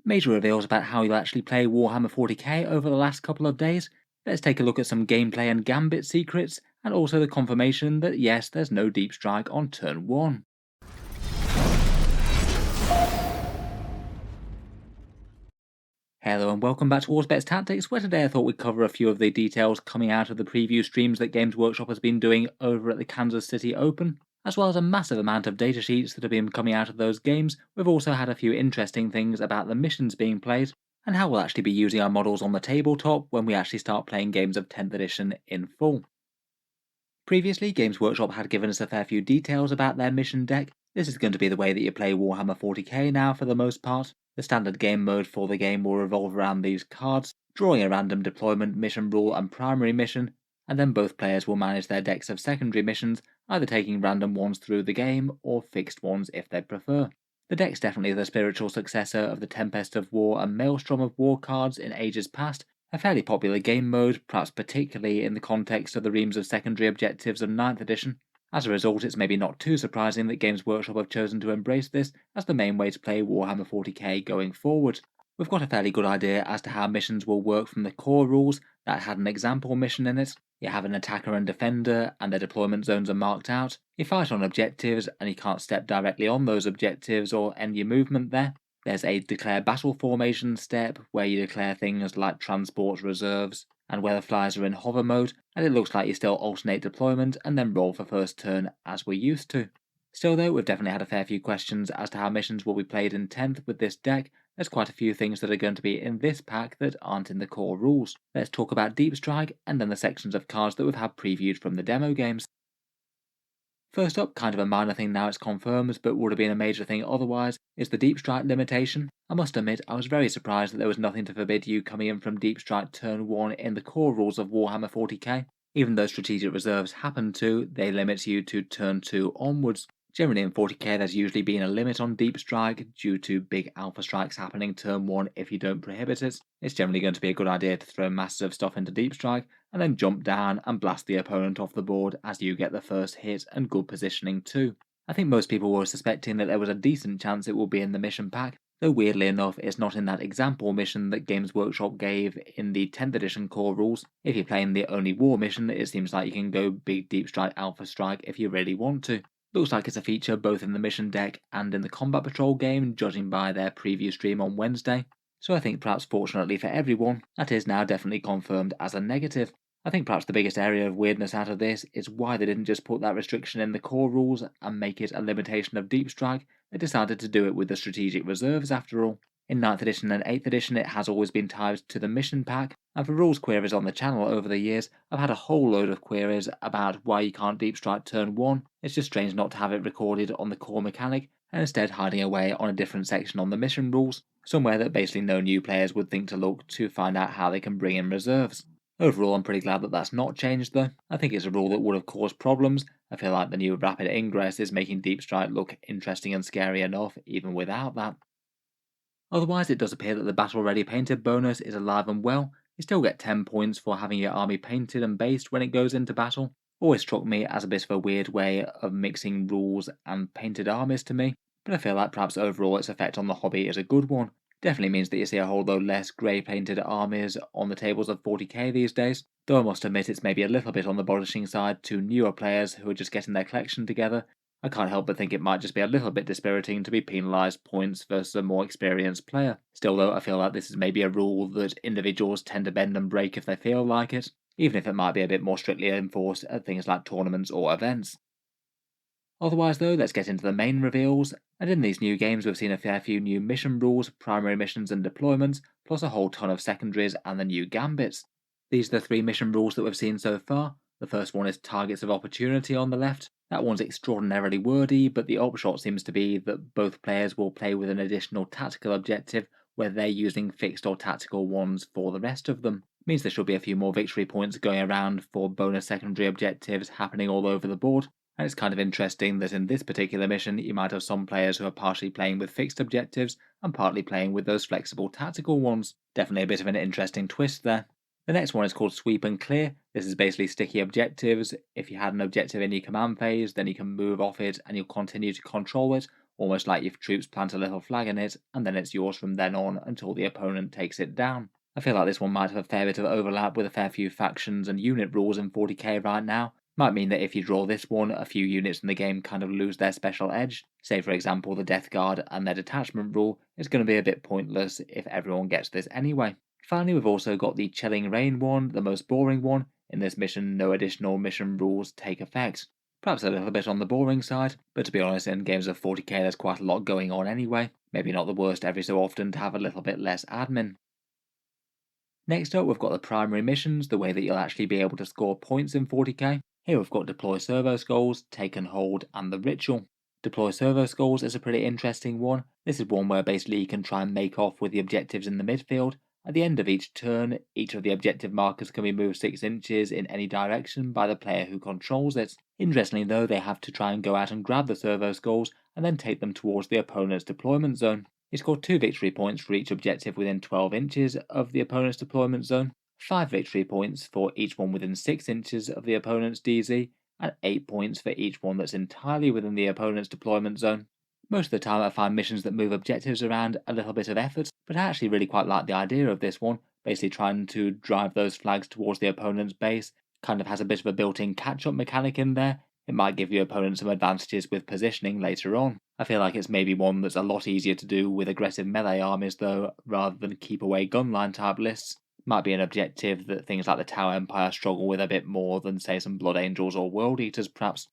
Major reveals about how you'll actually play Warhammer 40k over the last couple of days. Let's take a look at some gameplay and Gambit secrets, and also the confirmation that yes, there's no deep strike on turn 1. Hello and welcome back to Auspex Tactics, where today I thought we'd cover a few of the details coming out of the preview streams that Games Workshop has been doing over at the Kansas City Open, as well as a massive amount of datasheets that have been coming out of those games. We've also had a few interesting things about the missions being played, and how we'll actually be using our models on the tabletop when we actually start playing games of 10th edition in full. Previously, Games Workshop had given us a fair few details about their mission deck. This is going to be the way that you play Warhammer 40k now for the most part. The standard game mode for the game will revolve around these cards, drawing a random deployment, mission rule and primary mission, and then both players will manage their decks of secondary missions, either taking random ones through the game or fixed ones if they prefer. The deck's definitely the spiritual successor of the Tempest of War and Maelstrom of War cards in ages past, a fairly popular game mode, perhaps particularly in the context of the reams of secondary objectives of 9th edition. As a result, it's maybe not too surprising that Games Workshop have chosen to embrace this as the main way to play Warhammer 40k going forward. We've got a fairly good idea as to how missions will work from the core rules. That had an example mission in it. You have an attacker and defender, and their deployment zones are marked out. You fight on objectives, and you can't step directly on those objectives or end your movement there. There's a declare battle formation step, where you declare things like transport reserves, and whether flyers are in hover mode, and it looks like you still alternate deployment and then roll for first turn as we're used to. Still though, we've definitely had a fair few questions as to how missions will be played in 10th with this deck. There's quite a few things that are going to be in this pack that aren't in the core rules. Let's talk about Deep Strike, and then the sections of cards that we've had previewed from the demo games. First up, kind of a minor thing now it's confirmed, but would have been a major thing otherwise, is the Deep Strike limitation. I must admit, I was very surprised that there was nothing to forbid you coming in from Deep Strike turn 1 in the core rules of Warhammer 40k. Even though strategic reserves happen to, they limit you to turn 2 onwards. Generally in 40k there's usually been a limit on Deep Strike due to big alpha strikes happening turn 1 if you don't prohibit it. It's generally going to be a good idea to throw massive stuff into Deep Strike, and then jump down and blast the opponent off the board as you get the first hit and good positioning too. I think most people were suspecting that there was a decent chance it will be in the mission pack, though weirdly enough it's not in that example mission that Games Workshop gave in the 10th edition core rules. If you're playing the only war mission, it seems like you can go big Deep Strike Alpha Strike if you really want to. Looks like it's a feature both in the mission deck and in the Combat Patrol game, judging by their preview stream on Wednesday. So I think perhaps fortunately for everyone, that is now definitely confirmed as a negative. I think perhaps the biggest area of weirdness out of this is why they didn't just put that restriction in the core rules and make it a limitation of Deep Strike. They decided to do it with the strategic reserves after all. In 9th edition and 8th edition it has always been tied to the mission pack, and for rules queries on the channel over the years, I've had a whole load of queries about why you can't Deep Strike turn 1. It's just strange not to have it recorded on the core mechanic, and instead hiding away on a different section on the mission rules, somewhere that basically no new players would think to look to find out how they can bring in reserves. Overall, I'm pretty glad that that's not changed though. I think it's a rule that would have caused problems. I feel like the new rapid ingress is making Deep Strike look interesting and scary enough even without that. Otherwise, it does appear that the Battle Ready Painted bonus is alive and well. You still get 10 points for having your army painted and based when it goes into battle. Always struck me as a bit of a weird way of mixing rules and painted armies to me, but I feel like perhaps overall its effect on the hobby is a good one. Definitely means that you see a whole load less grey painted armies on the tables of 40k these days, though I must admit it's maybe a little bit on the bonishing side to newer players who are just getting their collection together. I can't help but think it might just be a little bit dispiriting to be penalised points versus a more experienced player. Still though, I feel like this is maybe a rule that individuals tend to bend and break if they feel like it, even if it might be a bit more strictly enforced at things like tournaments or events. Otherwise though, let's get into the main reveals, and in these new games we've seen a fair few new mission rules, primary missions and deployments, plus a whole ton of secondaries and the new Gambits. These are the 3 mission rules that we've seen so far. The first one is Targets of Opportunity on the left. That one's extraordinarily wordy, but the upshot seems to be that both players will play with an additional tactical objective where they're using fixed or tactical ones for the rest of them. It means there should be a few more victory points going around for bonus secondary objectives happening all over the board. And it's kind of interesting that in this particular mission you might have some players who are partially playing with fixed objectives and partly playing with those flexible tactical ones. Definitely a bit of an interesting twist there. The next one is called Sweep and Clear. This is basically sticky objectives. If you had an objective in your command phase, then you can move off it and you'll continue to control it, almost like your troops plant a little flag in it, and then it's yours from then on until the opponent takes it down. I feel like this one might have a fair bit of overlap with a fair few factions and unit rules in 40k right now. Might mean that if you draw this one, a few units in the game kind of lose their special edge. Say for example the Death Guard and their detachment rule is going to be a bit pointless if everyone gets this anyway. Finally, we've also got the Chilling Rain one, the most boring one. In this mission, no additional mission rules take effect. Perhaps a little bit on the boring side, but to be honest, in games of 40k there's quite a lot going on anyway. Maybe not the worst every so often to have a little bit less admin. Next up, we've got the primary missions, the way that you'll actually be able to score points in 40k. Here we've got Deploy Servo Skulls, Take and Hold, and the Ritual. Deploy Servo Skulls is a pretty interesting one. This is one where basically you can try and make off with the objectives in the midfield. At the end of each turn, each of the objective markers can be moved 6 inches in any direction by the player who controls it. Interestingly though, they have to try and go out and grab the Servo Skulls and then take them towards the opponent's deployment zone. You score 2 victory points for each objective within 12 inches of the opponent's deployment zone, 5 victory points for each one within 6 inches of the opponent's DZ, and 8 points for each one that's entirely within the opponent's deployment zone. Most of the time I find missions that move objectives around a little bit of effort, but I actually really quite like the idea of this one, basically trying to drive those flags towards the opponent's base. Kind of has a bit of a built-in catch-up mechanic in there. It might give your opponent some advantages with positioning later on. I feel like it's maybe one that's a lot easier to do with aggressive melee armies though, rather than keep away gunline type lists. Might be an objective that things like the Tower Empire struggle with a bit more than say some Blood Angels or World Eaters perhaps.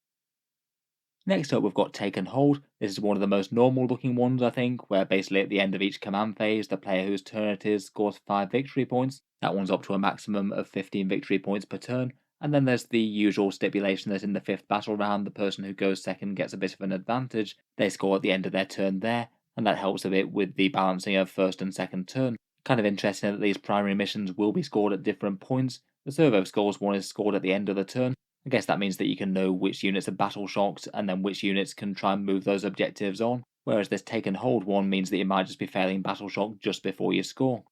Next up we've got Take and Hold. This is one of the most normal looking ones I think, where basically at the end of each command phase the player whose turn it is scores 5 victory points. That one's up to a maximum of 15 victory points per turn, and then there's the usual stipulation that in the 5th battle round the person who goes second gets a bit of an advantage. They score at the end of their turn there, and that helps a bit with the balancing of first and second turn. Kind of interesting that these primary missions will be scored at different points. The Servo Skulls one is scored at the end of the turn. I guess that means that you can know which units are battle shocked and then which units can try and move those objectives on, whereas this Take and Hold one means that you might just be failing battle shock just before you score.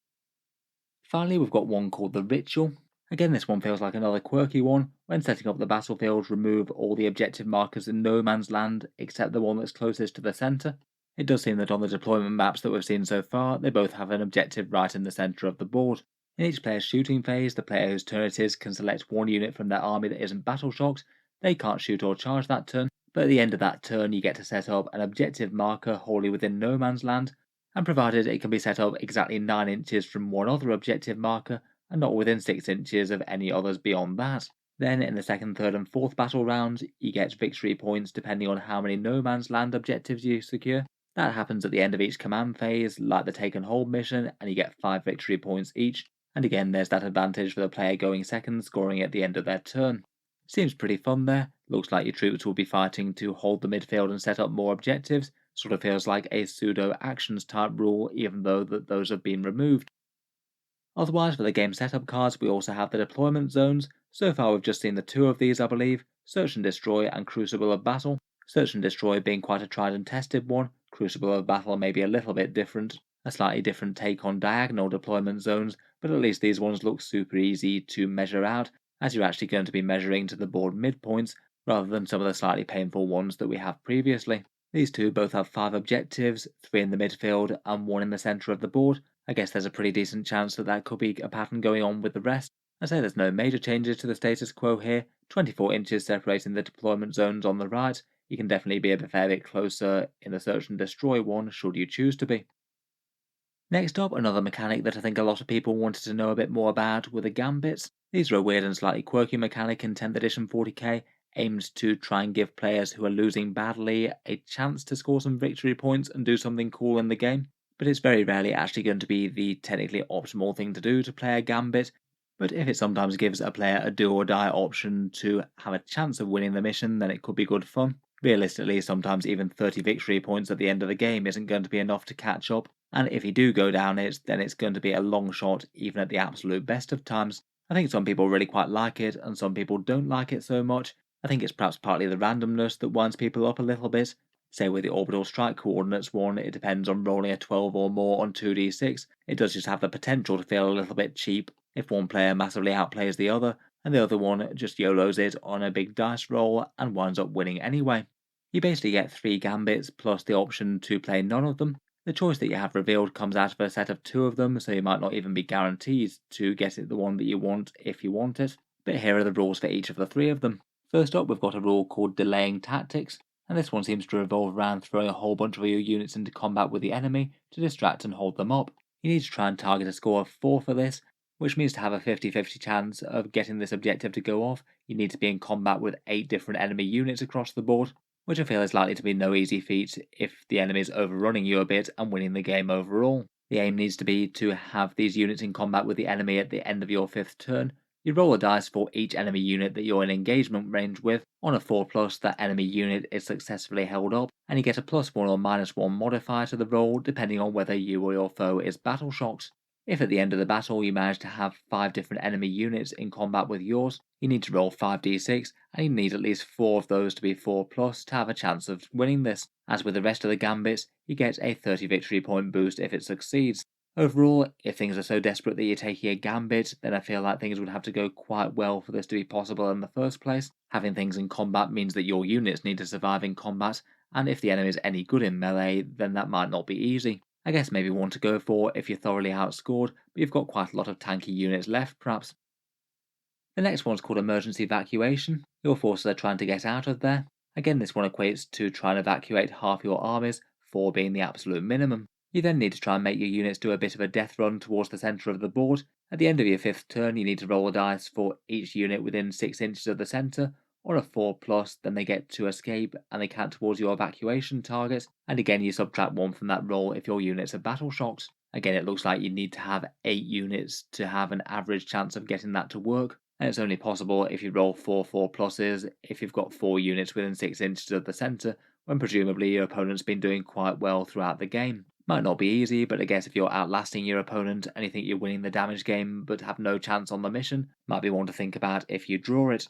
Finally, we've got one called the Ritual. Again, this one feels like another quirky one. When setting up the battlefield, remove all the objective markers in no man's land except the one that's closest to the centre. It does seem that on the deployment maps that we've seen so far, they both have an objective right in the centre of the board. In each player's shooting phase, the player whose turn it is can select one unit from their army that isn't battle shocked. They can't shoot or charge that turn, but at the end of that turn you get to set up an objective marker wholly within no man's land, and provided it can be set up exactly 9 inches from one other objective marker, and not within 6 inches of any others beyond that. Then in the second, third and fourth battle rounds, you get victory points depending on how many no man's land objectives you secure. That happens at the end of each command phase, like the Take and Hold mission, and you get 5 victory points each. And again, there's that advantage for the player going second, scoring at the end of their turn. Seems pretty fun there. Looks like your troops will be fighting to hold the midfield and set up more objectives. Sort of feels like a pseudo actions type rule, even though those have been removed. Otherwise, for the game setup cards, we also have the deployment zones. So far we've just seen the 2 of these, I believe, Search and Destroy and Crucible of Battle. Search and Destroy being quite a tried and tested one, Crucible of Battle may be a little bit different, a slightly different take on diagonal deployment zones, but at least these ones look super easy to measure out, as you're actually going to be measuring to the board midpoints, rather than some of the slightly painful ones that we have previously. These 2 both have 5 objectives, 3 in the midfield and 1 in the centre of the board. I guess there's a pretty decent chance that that could be a pattern going on with the rest. I say there's no major changes to the status quo here, 24 inches separating the deployment zones on the right. You can definitely be a fair bit closer in the Search and Destroy one should you choose to be. Next up, another mechanic that I think a lot of people wanted to know a bit more about were the Gambits. These are a weird and slightly quirky mechanic in 10th edition 40k, aimed to try and give players who are losing badly a chance to score some victory points and do something cool in the game. But it's very rarely actually going to be the technically optimal thing to do to play a Gambit. But if it sometimes gives a player a do or die option to have a chance of winning the mission, then it could be good fun. Realistically, sometimes even 30 victory points at the end of the game isn't going to be enough to catch up, and if you do go down it, then it's going to be a long shot even at the absolute best of times. I think some people really quite like it, and some people don't like it so much. I think it's perhaps partly the randomness that winds people up a little bit. Say with the orbital strike coordinates one, it depends on rolling a 12 or more on 2d6. It does just have the potential to feel a little bit cheap if one player massively outplays the other, and the other one just YOLOs it on a big dice roll and winds up winning anyway. You basically get 3 Gambits plus the option to play none of them. The choice that you have revealed comes out of a set of 2 of them, so you might not even be guaranteed to get it the one that you want if you want it. But here are the rules for each of the 3 of them. First up, we've got a rule called Delaying Tactics, and this one seems to revolve around throwing a whole bunch of your units into combat with the enemy to distract and hold them up. You need to try and target a score of 4 for this, which means to have a 50-50 chance of getting this objective to go off, you need to be in combat with 8 different enemy units across the board, which I feel is likely to be no easy feat if the enemy is overrunning you a bit and winning the game overall. The aim needs to be to have these units in combat with the enemy at the end of your 5th turn. You roll a dice for each enemy unit that you're in engagement range with. On a 4+, that enemy unit is successfully held up, and you get a +1 or -1 modifier to the roll depending on whether you or your foe is battle shocked. If at the end of the battle you manage to have 5 different enemy units in combat with yours, you need to roll 5d6, and you need at least 4 of those to be 4+ to have a chance of winning this. As with the rest of the Gambits, you get a 30 victory point boost if it succeeds. Overall, if things are so desperate that you're taking a Gambit, then I feel like things would have to go quite well for this to be possible in the first place. Having things in combat means that your units need to survive in combat, and if the enemy is any good in melee, then that might not be easy. I guess maybe one to go for if you're thoroughly outscored, but you've got quite a lot of tanky units left perhaps. The next one's called Emergency Evacuation. Your forces are trying to get out of there. Again, this one equates to try and evacuate half your armies, 4 being the absolute minimum. You then need to try and make your units do a bit of a death run towards the centre of the board. At the end of your 5th turn, you need to roll a dice for each unit within 6 inches of the centre. On a 4+, then they get to escape and they count towards your evacuation target, and again you subtract 1 from that roll if your units are battle shocked. Again, it looks like you need to have 8 units to have an average chance of getting that to work, and it's only possible if you roll 4 4+s if you've got 4 units within 6 inches of the centre, when presumably your opponent's been doing quite well throughout the game. Might not be easy, but I guess if you're outlasting your opponent and you think you're winning the damage game but have no chance on the mission, might be one to think about if you draw it.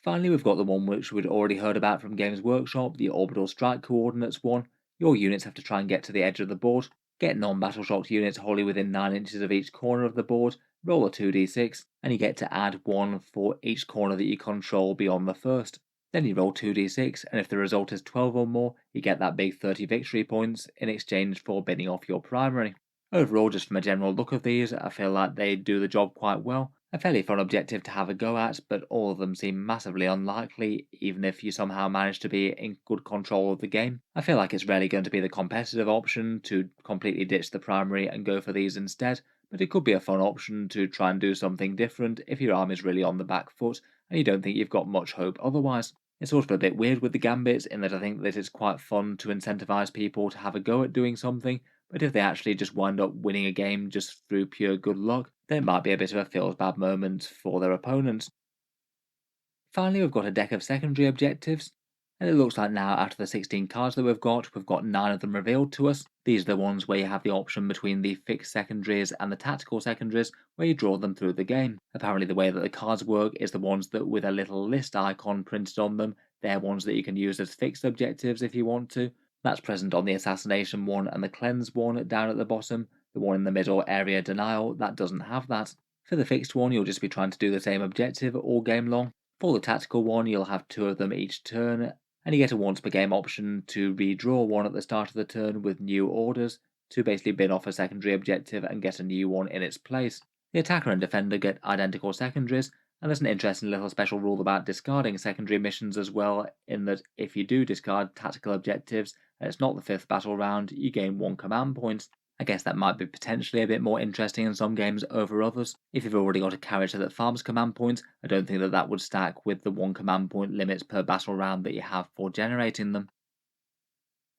Finally, we've got the one which we'd already heard about from Games Workshop, the Orbital Strike Coordinates one. Your units have to try and get to the edge of the board, get non-battle shocked units wholly within 9 inches of each corner of the board, roll a 2d6, and you get to add 1 for each corner that you control beyond the first. Then you roll 2d6, and if the result is 12 or more, you get that big 30 victory points in exchange for bidding off your primary. Overall, just from a general look of these, I feel like they do the job quite well. A fairly fun objective to have a go at, but all of them seem massively unlikely, even if you somehow manage to be in good control of the game. I feel like it's rarely going to be the competitive option to completely ditch the primary and go for these instead, but it could be a fun option to try and do something different if your army's really on the back foot and you don't think you've got much hope otherwise. It's also a bit weird with the Gambits in that I think that it's quite fun to incentivize people to have a go at doing something, but if they actually just wind up winning a game just through pure good luck, then it might be a bit of a feels bad moment for their opponents. Finally, we've got a deck of secondary objectives, and it looks like now out of the 16 cards that we've got 9 of them revealed to us. These are the ones where you have the option between the fixed secondaries and the tactical secondaries, where you draw them through the game. Apparently the way that the cards work is the ones that with a little list icon printed on them, they're ones that you can use as fixed objectives if you want to. That's present on the Assassination one and the Cleanse one down at the bottom. The one in the middle, Area Denial, that doesn't have that. For the fixed one, you'll just be trying to do the same objective all game long. For the tactical one, you'll have 2 of them each turn, and you get a once per game option to redraw one at the start of the turn with new orders to basically bin off a secondary objective and get a new one in its place. The attacker and defender get identical secondaries, and there's an interesting little special rule about discarding secondary missions as well, in that if you do discard tactical objectives and it's not the 5th battle round, you gain 1 command point. I guess that might be potentially a bit more interesting in some games over others. If you've already got a character that farms command points, I don't think that would stack with the 1 command point limits per battle round that you have for generating them.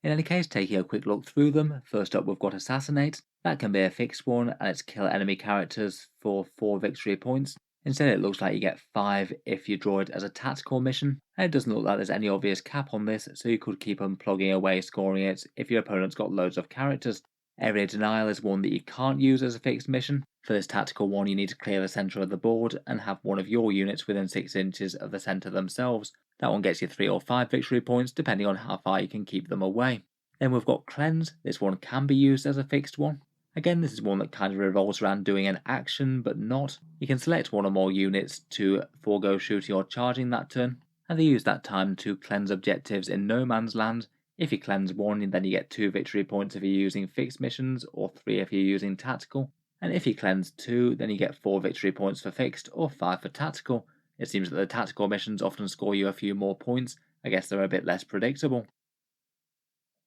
In any case, taking a quick look through them, first up we've got Assassinate. That can be a fixed one, and it's kill enemy characters for 4 victory points. Instead it looks like you get 5 if you draw it as a tactical mission, and it doesn't look like there's any obvious cap on this, so you could keep on plugging away scoring it if your opponent's got loads of characters. Area Denial is one that you can't use as a fixed mission. For this tactical one, you need to clear the centre of the board and have one of your units within 6 inches of the centre themselves. That one gets you 3 or 5 victory points depending on how far you can keep them away. Then we've got Cleanse. This one can be used as a fixed one. Again, this is one that kind of revolves around doing an action, but not. You can select 1 or more units to forego shooting or charging that turn. and they use that time to cleanse objectives in No Man's Land. If you cleanse one, then you get 2 victory points if you're using fixed missions, or 3 if you're using tactical. And if you cleanse 2, then you get 4 victory points for fixed, or 5 for tactical. It seems that the tactical missions often score you a few more points. I guess they're a bit less predictable.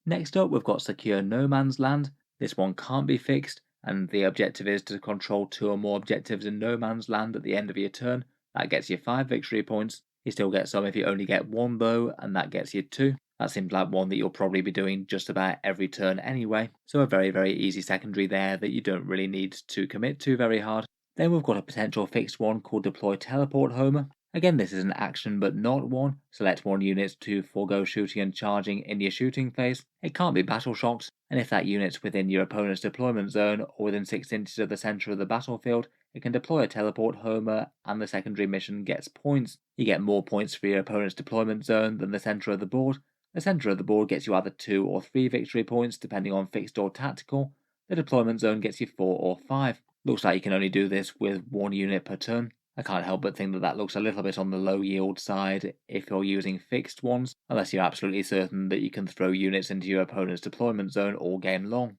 Next up, we've got Secure No Man's Land. This one can't be fixed, and the objective is to control 2 or more objectives in No Man's Land at the end of your turn. That gets you 5 victory points. You still get some if you only get 1 though, and that gets you 2. That seems like one that you'll probably be doing just about every turn anyway, so a very easy secondary there that you don't really need to commit to very hard. Then we've got a potential fixed one called Deploy Teleport Homer. Again, this is an action but not one. Select one unit to forego shooting and charging in your shooting phase. It can't be battle shocked, and if that unit's within your opponent's deployment zone or within 6 inches of the centre of the battlefield, it can deploy a teleport homer and the secondary mission gets points. You get more points for your opponent's deployment zone than the centre of the board. The centre of the board gets you either 2 or 3 victory points depending on fixed or tactical. The deployment zone gets you 4 or 5. Looks like you can only do this with 1 unit per turn. I can't help but think that that looks a little bit on the low yield side if you're using fixed ones, unless you're absolutely certain that you can throw units into your opponent's deployment zone all game long.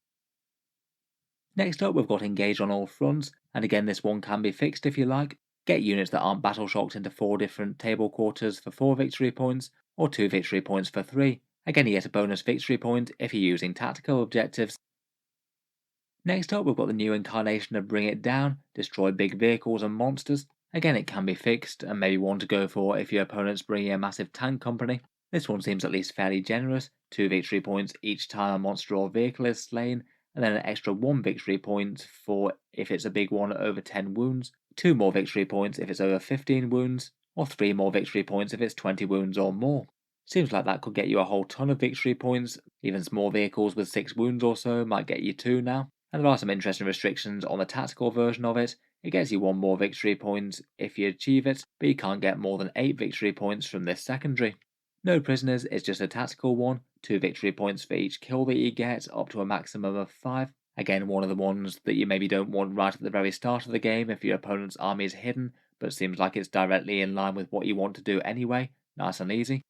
Next up, we've got Engage on all fronts, and again this one can be fixed if you like. Get units that aren't battle shocked into 4 different table quarters for 4 victory points, or 2 victory points for 3. Again, you get a bonus victory point if you're using tactical objectives. Next up, we've got the new incarnation of Bring It Down, destroy big vehicles and monsters. Again, it can be fixed, and maybe one to go for if your opponent's bringing a massive tank company. This one seems at least fairly generous, 2 victory points each time a monster or vehicle is slain, and then an extra 1 victory point for if it's a big one over 10 wounds, 2 more victory points if it's over 15 wounds, or 3 more victory points if it's 20 wounds or more. Seems like that could get you a whole ton of victory points. Even small vehicles with 6 wounds or so might get you 2 now. And there are some interesting restrictions on the tactical version of it. It gets you 1 more victory point if you achieve it, but you can't get more than 8 victory points from this secondary. No prisoners is just a tactical one, 2 victory points for each kill that you get, up to a maximum of 5. Again, one of the ones that you maybe don't want right at the very start of the game if your opponent's army is hidden, but seems like it's directly in line with what you want to do anyway. Nice and easy.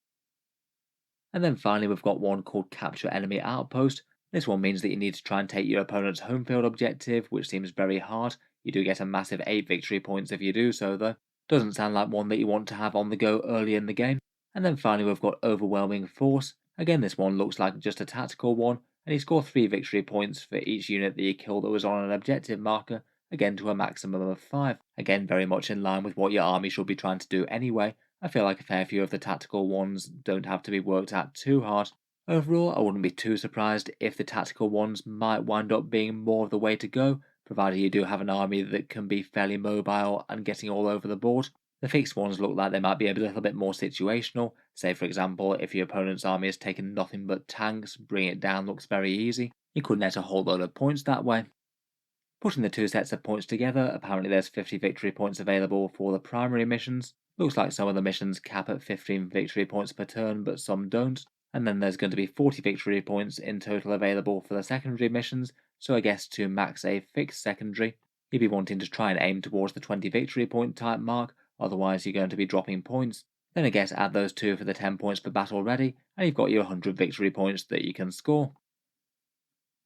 And then finally we've got one called Capture Enemy Outpost. This one means that you need to try and take your opponent's home field objective, which seems very hard. You do get a massive 8 victory points if you do so though. Doesn't sound like one that you want to have on the go early in the game. And then finally we've got Overwhelming Force. Again, this one looks like just a tactical one, and you score 3 victory points for each unit that you kill that was on an objective marker, again to a maximum of 5. Again, very much in line with what your army should be trying to do anyway. I feel like a fair few of the tactical ones don't have to be worked at too hard. Overall, I wouldn't be too surprised if the tactical ones might wind up being more of the way to go, provided you do have an army that can be fairly mobile and getting all over the board. The fixed ones look like they might be a little bit more situational. Say for example, if your opponent's army has taken nothing but tanks, Bring It Down looks very easy. You could net a whole load of points that way. Putting the 2 sets of points together, apparently there's 50 victory points available for the primary missions. Looks like some of the missions cap at 15 victory points per turn, but some don't. And then there's going to be 40 victory points in total available for the secondary missions, so I guess to max a fixed secondary, you'd be wanting to try and aim towards the 20 victory point type mark, otherwise you're going to be dropping points. Then I guess add those 2 for the 10 points for battle ready, and you've got your 100 victory points that you can score.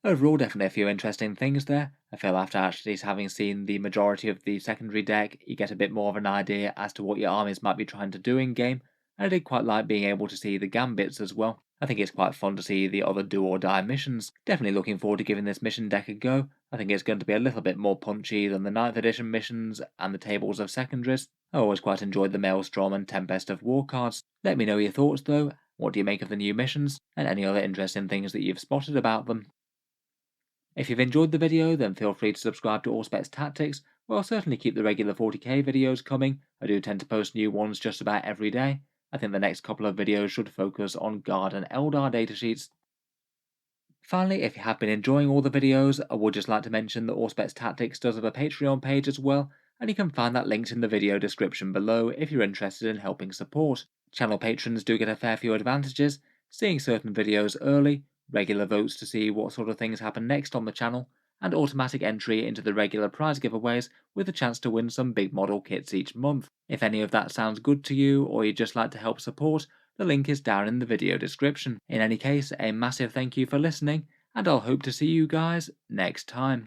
Overall, definitely a few interesting things there. I feel after actually having seen the majority of the secondary deck, you get a bit more of an idea as to what your armies might be trying to do in game, and I did quite like being able to see the Gambits as well. I think it's quite fun to see the other do or die missions. Definitely looking forward to giving this mission deck a go. I think it's going to be a little bit more punchy than the 9th edition missions and the tables of secondaries. I always quite enjoyed the Maelstrom and Tempest of War cards. Let me know your thoughts though. What do you make of the new missions, and any other interesting things that you've spotted about them? If you've enjoyed the video, then feel free to subscribe to Auspex Tactics, where I'll certainly keep the regular 40k videos coming. I do tend to post new ones just about every day. I think the next couple of videos should focus on Guard and Eldar datasheets. Finally, if you have been enjoying all the videos, I would just like to mention that Auspex Tactics does have a Patreon page as well, and you can find that linked in the video description below if you're interested in helping support. Channel patrons do get a fair few advantages, seeing certain videos early, regular votes to see what sort of things happen next on the channel, and automatic entry into the regular prize giveaways with a chance to win some big model kits each month. If any of that sounds good to you, or you'd just like to help support, the link is down in the video description. In any case, a massive thank you for listening, and I'll hope to see you guys next time.